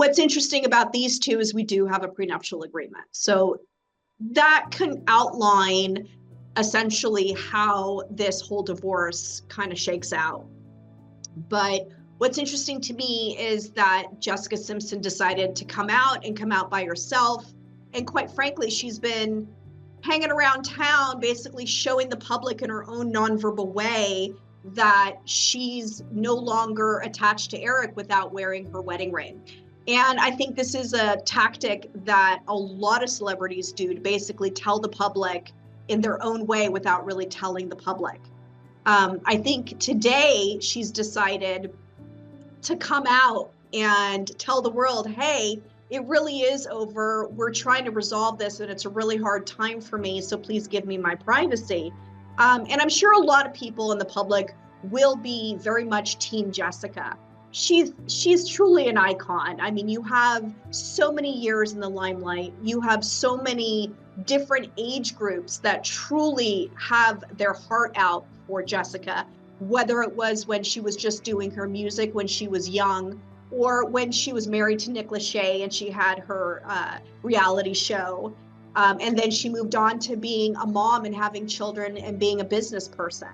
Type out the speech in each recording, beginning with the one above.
what's interesting about these two is we do have a prenuptial agreement. So that can outline essentially how this whole divorce kind of shakes out. But what's interesting to me is that Jessica Simpson decided to come out by herself. And quite frankly, she's been hanging around town, basically showing the public in her own nonverbal way that she's no longer attached to Eric without wearing her wedding ring. And I think this is a tactic that a lot of celebrities do to basically tell the public in their own way without really telling the public. I think today she's decided to come out and tell the world, hey, it really is over. We're trying to resolve this and it's a really hard time for me, so please give me my privacy. And I'm sure a lot of people in the public will be very much Team Jessica. She's truly an icon. I mean, you have so many years in the limelight. You have so many different age groups that truly have their heart out for Jessica, whether it was when she was just doing her music when she was young, or when she was married to Nick Lachey and she had her reality show. And then she moved on to being a mom and having children and being a business person.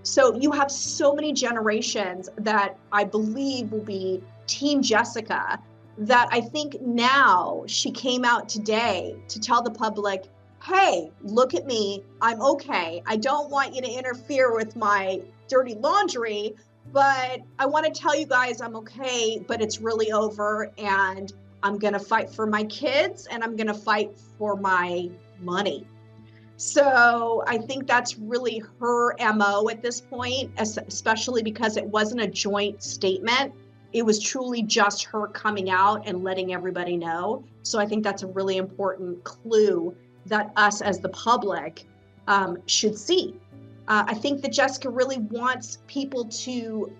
So you have so many generations that I believe will be Team Jessica, that I think now she came out today to tell the public, hey, look at me, I'm okay. I don't want you to interfere with my dirty laundry, but I want to tell you guys I'm okay, but it's really over, and I'm going to fight for my kids and I'm going to fight for my money. So I think that's really her MO at this point, especially because it wasn't a joint statement. It was truly just her coming out and letting everybody know. So I think that's a really important clue that us as the public should see. I think that Jessica really wants people to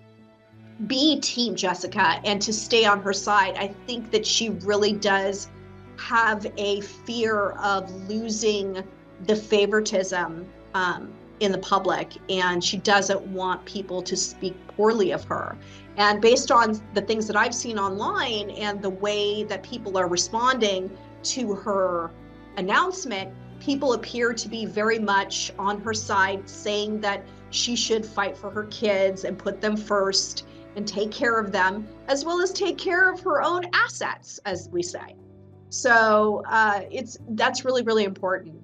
be Team Jessica and to stay on her side. I think that she really does have a fear of losing the favoritism in the public, and she doesn't want people to speak poorly of her. And based on the things that I've seen online and the way that people are responding to her announcement, people appear to be very much on her side, saying that she should fight for her kids and put them first and take care of them, as well as take care of her own assets, as we say. So that's really, really important.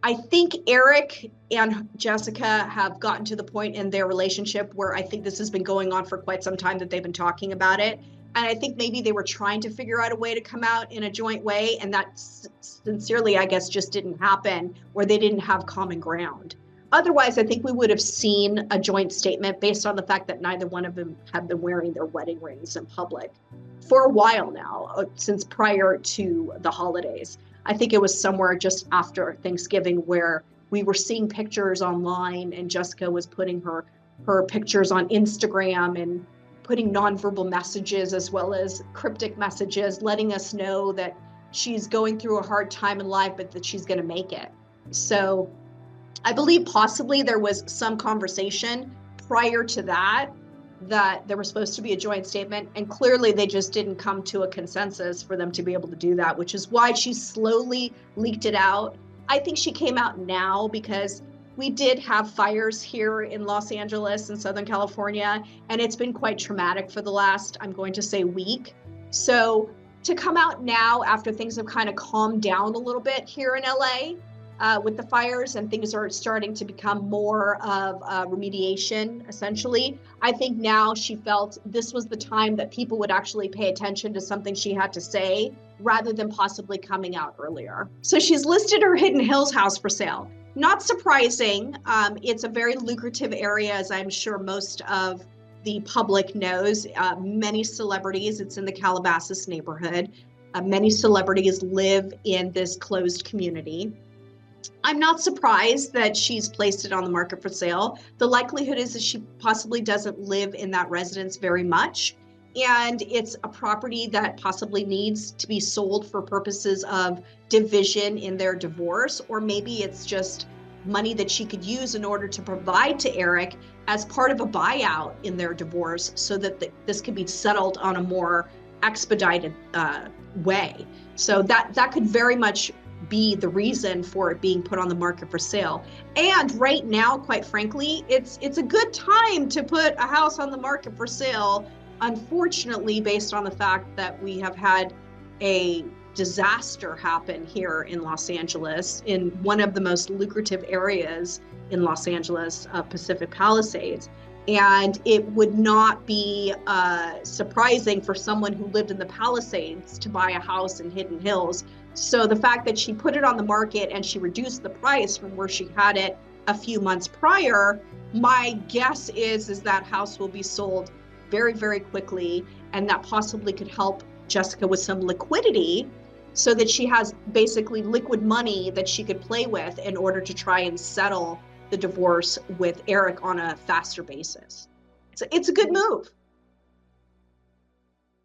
I think Eric and Jessica have gotten to the point in their relationship where I think this has been going on for quite some time, that they've been talking about it. And I think maybe they were trying to figure out a way to come out in a joint way. And that sincerely, I guess, just didn't happen, or they didn't have common ground. Otherwise, I think we would have seen a joint statement based on the fact that neither one of them have been wearing their wedding rings in public for a while now, since prior to the holidays. I think it was somewhere just after Thanksgiving where we were seeing pictures online and Jessica was putting her pictures on Instagram and putting nonverbal messages as well as cryptic messages, letting us know that she's going through a hard time in life, but that she's going to make it. So I believe possibly there was some conversation prior to that there was supposed to be a joint statement, and clearly they just didn't come to a consensus for them to be able to do that, which is why she slowly leaked it out. I think she came out now because we did have fires here in Los Angeles and Southern California, and it's been quite traumatic for the last, I'm going to say, week. So to come out now after things have kind of calmed down a little bit here in LA, with the fires, and things are starting to become more of remediation, essentially. I think now she felt this was the time that people would actually pay attention to something she had to say, rather than possibly coming out earlier. So she's listed her Hidden Hills house for sale. Not surprising. It's a very lucrative area, as I'm sure most of the public knows. Many celebrities, it's in the Calabasas neighborhood. Many celebrities live in this closed community. I'm not surprised that she's placed it on the market for sale. The likelihood is that she possibly doesn't live in that residence very much, and it's a property that possibly needs to be sold for purposes of division in their divorce, or maybe it's just money that she could use in order to provide to Eric as part of a buyout in their divorce, so that this could be settled on a more expedited way. So that could very much be the reason for it being put on the market for sale. And right now, quite frankly, it's a good time to put a house on the market for sale, unfortunately, based on the fact that we have had a disaster happen here in Los Angeles, in one of the most lucrative areas in Los Angeles, Pacific Palisades. And it would not be surprising for someone who lived in the Palisades to buy a house in Hidden Hills. So the fact that she put it on the market and she reduced the price from where she had it a few months prior, my guess is that house will be sold very, very quickly, and that possibly could help Jessica with some liquidity so that she has basically liquid money that she could play with in order to try and settle the divorce with Eric on a faster basis. So it's a good move.